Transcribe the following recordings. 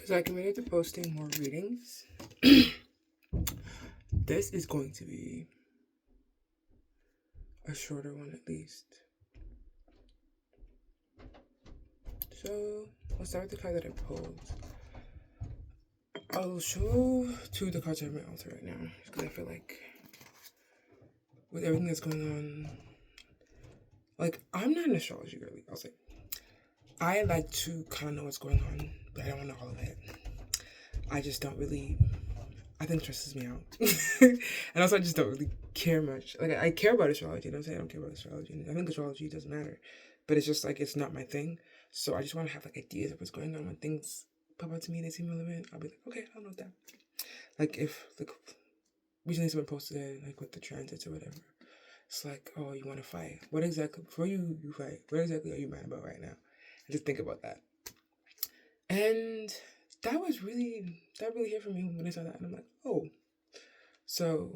So I committed to posting more readings. This is going to be a shorter one at least. So I'll start with the card that I pulled. I'll show two of the cards I have in my altar right now because I feel like with everything that's going on, like I'm not an astrology girly. I'll say I like to kind of know what's going on, but I don't want to know all of it. I just don't really. I think it stresses me out, and also I just don't really care much. Like I care about astrology. Don't say I don't care about astrology. I think astrology doesn't matter, but it's just like it's not my thing. So I just want to have like ideas of what's going on when things pop out to me. They seem relevant. I'll be like, okay, I'll note that. Like if like recently someone posted it, like with the transits or whatever. It's like, oh, you want to fight? What exactly before you fight? What exactly are you mad about right now? And just think about that. And that really hit for me when I saw that, and I'm like, oh, so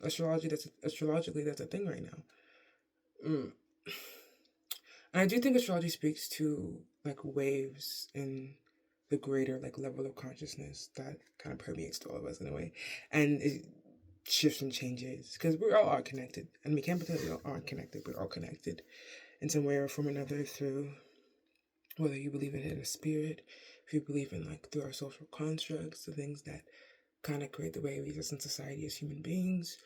astrologically that's a thing right now. And I do think astrology speaks to like waves in the greater like level of consciousness that kind of permeates to all of us in a way, and it shifts and changes because we all are connected, and we can't pretend we all aren't connected. We're all connected in some way or form or another through whether you believe in it in a spirit, if you believe in like through our social constructs, the things that kind of create the way we exist in society as human beings,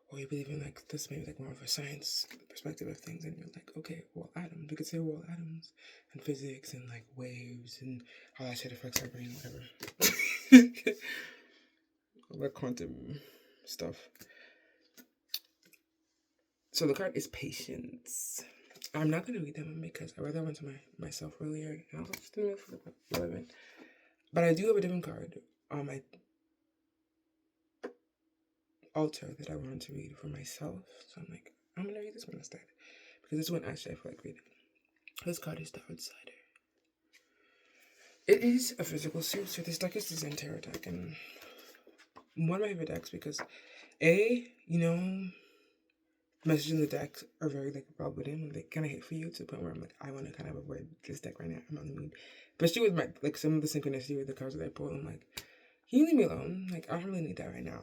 or you believe in like this maybe like more of a science perspective of things, and you're like, okay, well, atoms, we could say well atoms and physics and like waves and how that shit affects our brain, whatever. All that quantum stuff. So the card is patience. I'm not gonna read that one because I read that one to myself earlier, and I was just didn't feel relevant. But I do have a different card on my altar that I wanted to read for myself. So I'm like, I'm gonna read this one instead. Because this one actually I feel like reading. This card is the Outsider. It is a physical suit, so this deck is the Zen Tarot deck, and one of my favorite decks because messages in the deck are very like well written. They kind of hit for you to the point where I'm like, I want to kind of avoid this deck right now. I'm on the mood, especially with my like some of the synchronicity with the cards that I pull. I'm like, can you leave me alone? Like I don't really need that right now.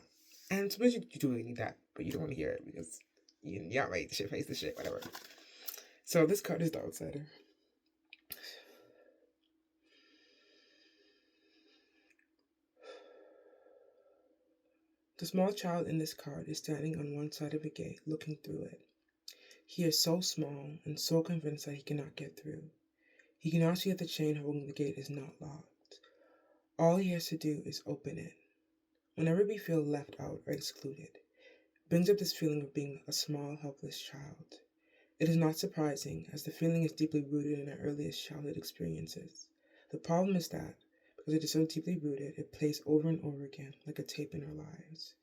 And sometimes you do really need that, but you don't want to hear it because you're not ready to face the shit, whatever. So this card is the Outsider. The small child in this card is standing on one side of a gate, looking through it. He is so small and so convinced that he cannot get through. He cannot see that the chain holding the gate is not locked. All he has to do is open it. Whenever we feel left out or excluded, it brings up this feeling of being a small, helpless child. It is not surprising, as the feeling is deeply rooted in our earliest childhood experiences. The problem is that, because it is so deeply rooted, it plays over and over again like a tape in our lives.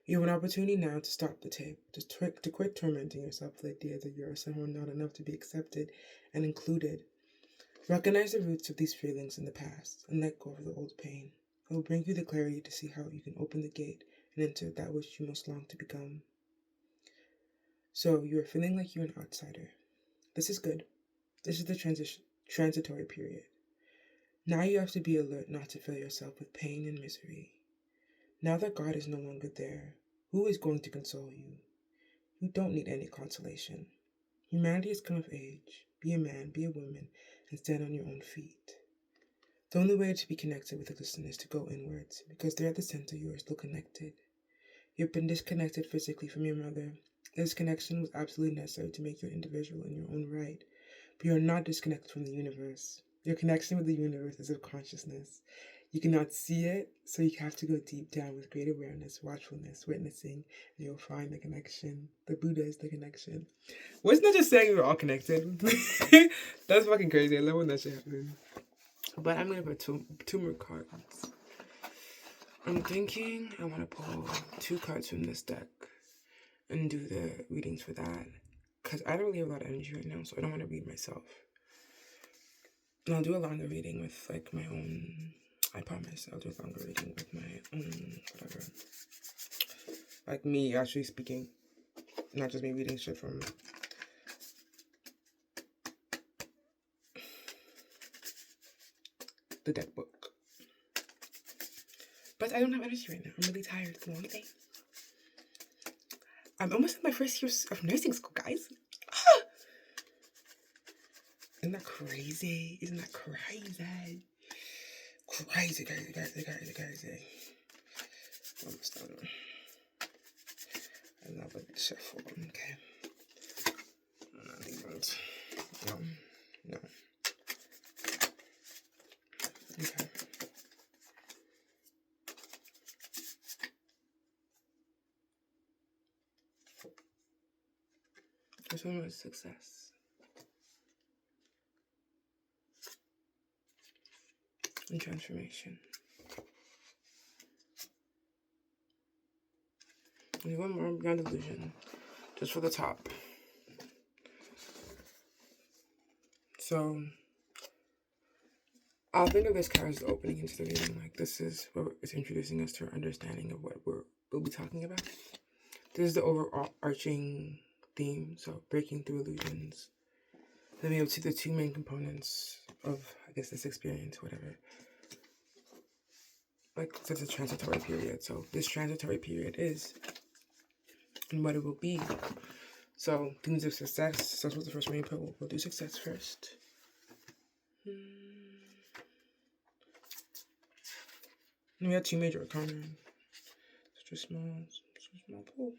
You have an opportunity now to stop the tape, to quit tormenting yourself with the idea that you are somehow not enough to be accepted and included. Recognize the roots of these feelings in the past and let go of the old pain. It will bring you the clarity to see how you can open the gate and enter that which you most long to become. So you are feeling like you're an outsider. This is good. This is the transitory period. Now you have to be alert not to fill yourself with pain and misery. Now that God is no longer there, who is going to console you? You don't need any consolation. Humanity has come of age. Be a man, be a woman, and stand on your own feet. The only way to be connected with the listener is to go inwards, because they're at the center, you are still connected. You've been disconnected physically from your mother. This connection was absolutely necessary to make you an individual in your own right. But you are not disconnected from the universe. Your connection with the universe is of consciousness. You cannot see it, so you have to go deep down with great awareness, watchfulness, witnessing, and you'll find the connection. The Buddha is the connection. Wasn't that just saying we were all connected? That's fucking crazy. I love when that shit happens. But I'm gonna put two more cards. I'm thinking I want to pull 2 cards from this deck and do the readings for that. Because I don't really have a lot of energy right now, so I don't want to read myself. And I'll do a longer reading with like my own. I promise I'll do a longer reading with my own whatever. Like me actually speaking, not just me reading shit from the deck book. But I don't have energy right now. I'm really tired. It's a long day. I'm almost in my first year of nursing school, guys. Isn't that crazy? Isn't that crazy? Crazy. Almost done. I love it. Shuffle. Okay. No. Okay. This one was success and transformation. And one more beyond illusion, just for the top. So I'll think of this card as the opening into the reading. Like, this is what it's introducing us to our understanding of what we'll be talking about. This is the overarching theme. So breaking through illusions. Then we have the two main components of, I guess, this experience, whatever. Like, it's a transitory period. So this transitory period is, and what it will be. So themes of success. So that's what the first reading put. We'll do success first. And we have two major arcana. Such a small pool.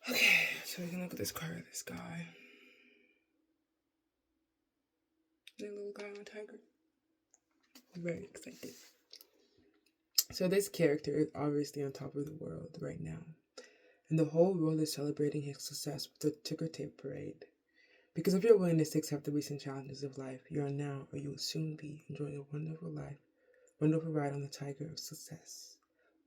Okay, so we can look at this card, this guy. The little guy on a tiger. I'm very excited. So this character is obviously on top of the world right now. And the whole world is celebrating his success with the ticker tape parade. Because of your willingness to accept the recent challenges of life, you are now, or you will soon be, enjoying a wonderful life, wonderful ride on the tiger of success.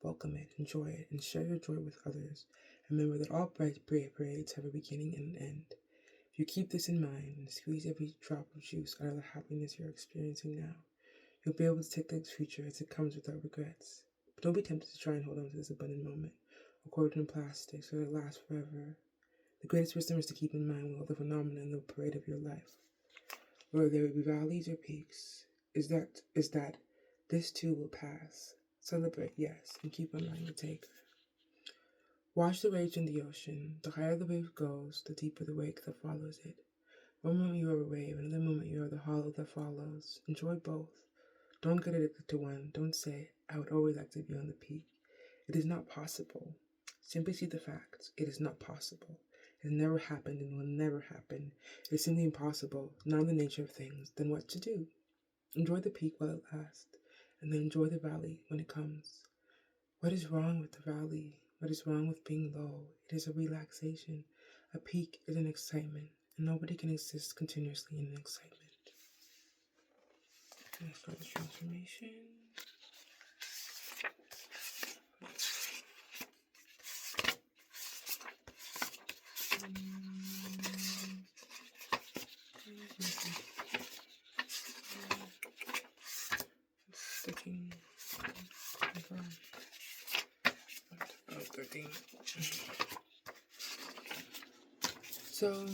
Welcome it, enjoy it, and share your joy with others. Remember that all parades have a beginning and an end. If you keep this in mind and squeeze every drop of juice out of the happiness you're experiencing now, you'll be able to take the future as it comes without regrets. But don't be tempted to try and hold on to this abundant moment, or coated in plastic so that it lasts forever. The greatest wisdom is to keep in mind all the phenomena in the parade of your life. Whether there will be valleys or peaks, is that this too will pass. Celebrate, yes, and keep in mind the taker. Watch the waves in the ocean. The higher the wave goes, the deeper the wake that follows it. One moment you are a wave, another moment you are the hollow that follows. Enjoy both. Don't get addicted to one. Don't say, I would always like to be on the peak. It is not possible. Simply see the facts. It is not possible. It has never happened and will never happen. It is simply impossible. Not the nature of things. Then what to do? Enjoy the peak while it lasts, and then enjoy the valley when it comes. What is wrong with the valley? What is wrong with being low? It is a relaxation. A peak is an excitement, and nobody can exist continuously in an excitement. Let's start the transformation. Sticking. About 13. So,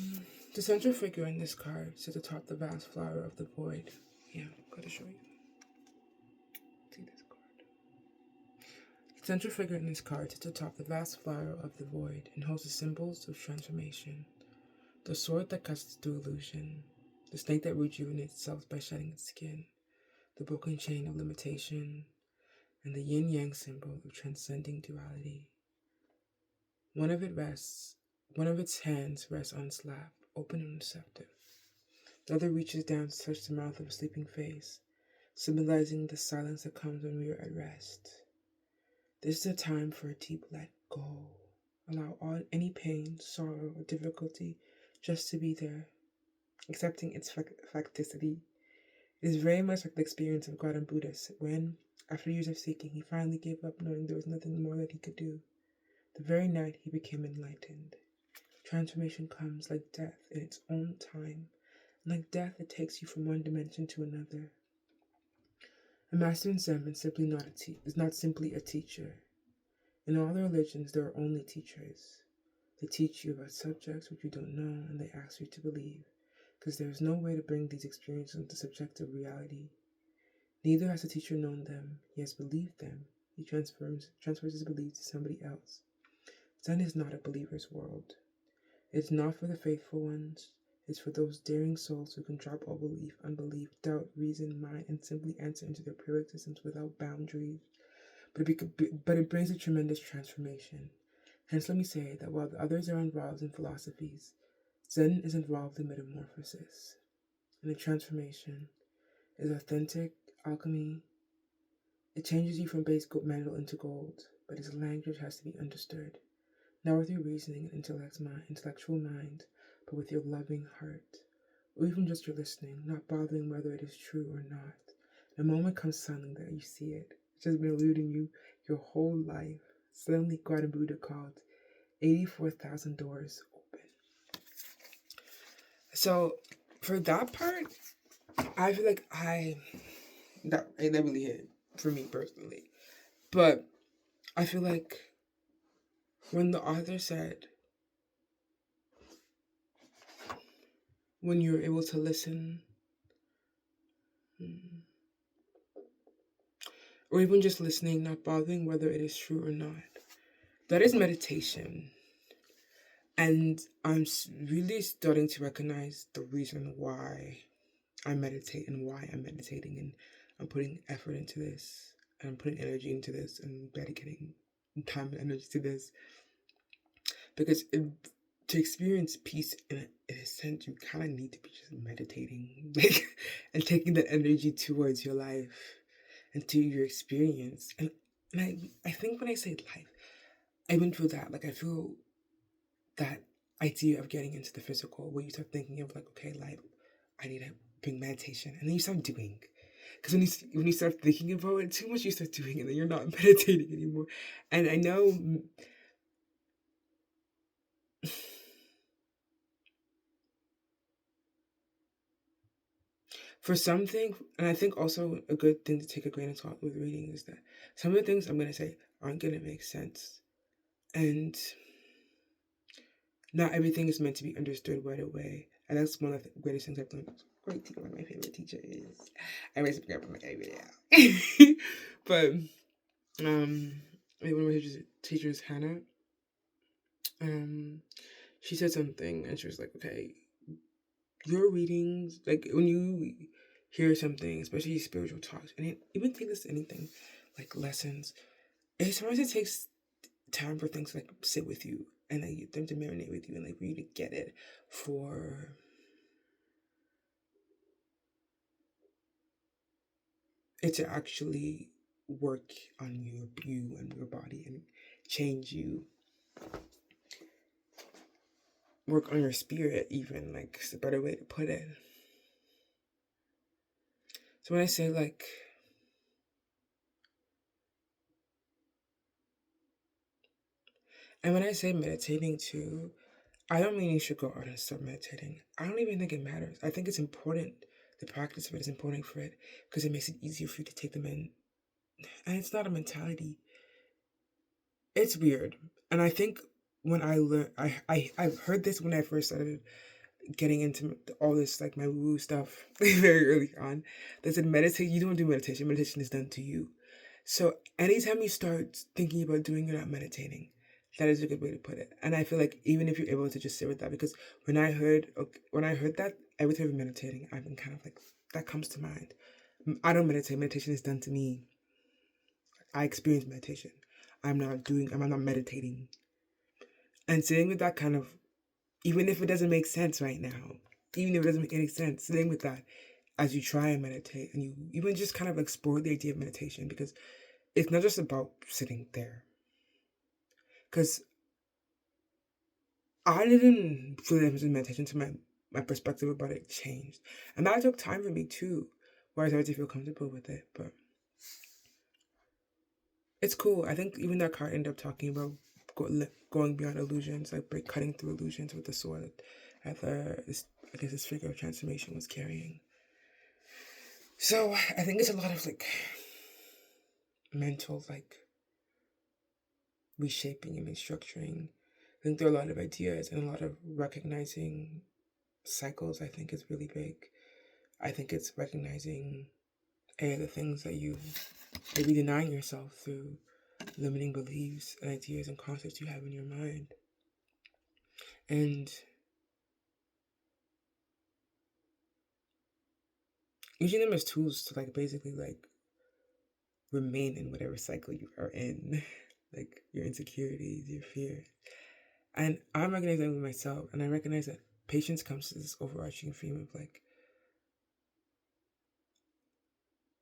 the central figure in this card sits atop the vast flower of the void. Yeah, I'm going to show you. See this card. The central figure in this card sits atop the vast flower of the void and holds the symbols of transformation. The sword that cuts through illusion. The snake that rejuvenates itself by shedding its skin. The broken chain of limitation. And the yin-yang symbol of transcending duality. One of its hands rests on its lap, open and receptive. The other reaches down to touch the mouth of a sleeping face, symbolizing the silence that comes when we are at rest. This is a time for a deep let go. Allow any pain, sorrow, or difficulty just to be there, accepting its facticity. It is very much like the experience of God and Buddha when, after years of seeking, he finally gave up knowing there was nothing more that he could do. The very night he became enlightened. Transformation comes like death in its own time. Like death, it takes you from one dimension to another. A master in Zen is not simply a teacher. In all the religions, there are only teachers. They teach you about subjects which you don't know, and they ask you to believe, because there is no way to bring these experiences into subjective reality. Neither has the teacher known them, he has believed them. He transfers his belief to somebody else. Zen is not a believer's world. It's not for the faithful ones. It's for those daring souls who can drop all belief, unbelief, doubt, reason, mind, and simply enter into their pure existence without boundaries. But it brings a tremendous transformation. Hence, let me say that while the others are involved in philosophies, Zen is involved in metamorphosis. And the transformation is authentic alchemy. It changes you from base metal into gold, but its language has to be understood. Not with your reasoning and intellectual mind, but with your loving heart. Or even just your listening, not bothering whether it is true or not. The moment comes suddenly that you see it. It's just been eluding you your whole life. Suddenly, God and Buddha called 84,000 doors open. So, for that part, I feel like that really hit for me personally. But I feel like when the author said, when you're able to listen, or even just listening, not bothering whether it is true or not, that is meditation. And I'm really starting to recognize the reason why I meditate and why I'm meditating, and I'm putting effort into this, and I'm putting energy into this, and dedicating time and energy to this. Because to experience peace in a sense, you kind of need to be just meditating, like, and taking that energy towards your life and to your experience. And I think when I say life, I went through that. Like, I feel that idea of getting into the physical, where you start thinking of like, okay, life, I need to bring meditation, and then you start doing. Because when you start thinking about it too much, you start doing it, and then you're not meditating anymore. And I know. For something, and I think also a good thing to take a grain of salt with reading is that some of the things I'm going to say aren't going to make sense. And not everything is meant to be understood right away. And that's one of the greatest things I've learned. Great teacher, one of my favorite teacher is. I raised up from my video. But one of my teachers, Hannah, she said something, and she was like, okay, your readings, like when you hear something, especially spiritual talks, and even take this to anything, like lessons, sometimes it takes time for things to like sit with you and like them to marinate with you and like for you to get it, for it to actually work on you and your body and change you, work on your spirit, even, like, it's a better way to put it. So when I say like, and when I say meditating too, I don't mean you should go out and start meditating. I don't even think it matters. I think it's important. The practice of it is important for it because it makes it easier for you to take them in. And it's not a mentality. It's weird. And I think when I learned, I've heard this when I first started getting into all this, like my woo stuff very early on. They said meditate. You don't do meditation. Meditation is done to you. So anytime you start thinking about doing, you're not meditating. That is a good way to put it. And I feel like even if you're able to just sit with that, because when I heard that, every time I'm meditating, I've been kind of like, that comes to mind. I don't meditate. Meditation is done to me. I experience meditation. I'm not meditating. And sitting with that kind of, even if it doesn't make sense right now, even if it doesn't make any sense, sitting with that as you try and meditate, and you even just kind of explore the idea of meditation, because it's not just about sitting there. Because I didn't feel that it was in meditation until my perspective about it changed. And that took time for me too, where I started to feel comfortable with it. But it's cool. I think even that card ended up talking about going beyond illusions, like cutting through illusions with the sword that this figure of transformation was carrying. So I think it's a lot of like mental like reshaping and restructuring. I think there are a lot of ideas and a lot of recognizing cycles. I think is really big. I think it's recognizing and the things that you may be denying yourself through limiting beliefs and ideas and concepts you have in your mind. And using them as tools to basically remain in whatever cycle you are in, like your insecurities, your fear. And I'm recognizing that with myself, and I recognize that patience comes to this overarching theme of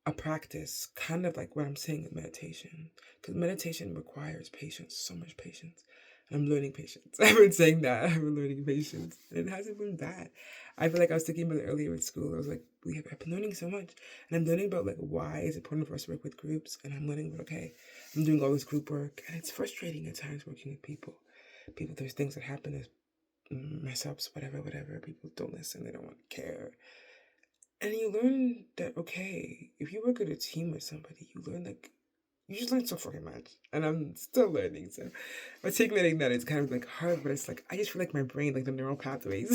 a practice, kind of like what I'm saying with meditation. Because meditation requires patience, so much patience. And I'm learning patience. I've been saying that. I've been learning patience. And it hasn't been bad. I feel like I was thinking about it earlier in school. I was like, I've been learning so much. And I'm learning about why it's important for us to work with groups. And I'm learning about, okay, I'm doing all this group work. And it's frustrating at times working with people. There's things that happen as mess ups, whatever. People don't listen. They don't want to care. And you learn that, okay, if you work at a team with somebody, you just learn so fucking much. And I'm still learning. So articulating that, it's kind of hard, but it's I just feel like my brain, the neural pathways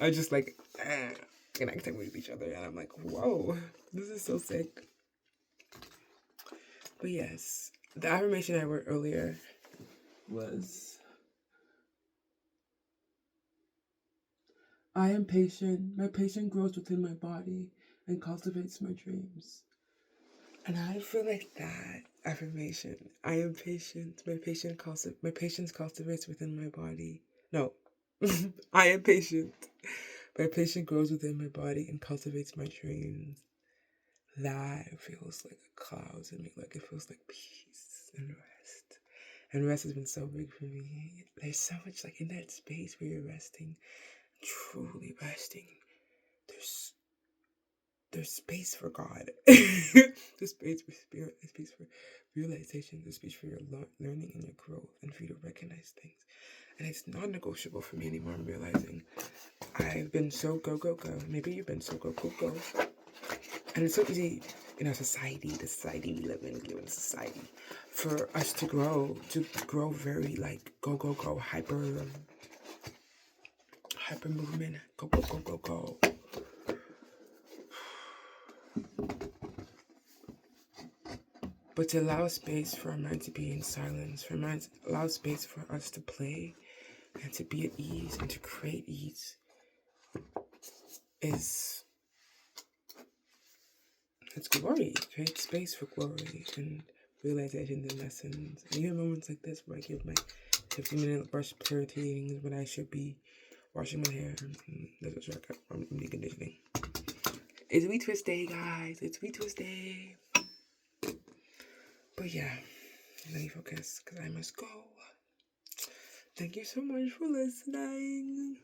are just connecting with each other. And I'm like, whoa, this is so sick. But yes, the affirmation I wrote earlier was, I am patient. My patience grows within my body and cultivates my dreams. And I feel like that affirmation, I am patient. My patience cultivates within my body. No, I am patient. My patience grows within my body and cultivates my dreams. That feels like a cloud to me. It feels like peace and rest. And rest has been so big for me. There's so much in that space where you're resting, truly resting. There's space for God. There's space for spirit. There's space for realization. There's space for your learning and your growth, and for you to recognize things. And it's non-negotiable for me anymore. I'm realizing I've been so go. Maybe you've been so go. And it's so easy in our society, the society we live in a society, for us to grow very go, hyper movement, go. But to allow space for our mind to be in silence, allow space for us to play and to be at ease and to create ease it's glory. Create space for glory and realization and lessons. And even moments like this where I give my 15-minute brush clear readings when I should be washing my hair. That's a shortcut from conditioning. It's We Twist Day, guys. It's We Twist Day. But yeah, let me focus because I must go. Thank you so much for listening.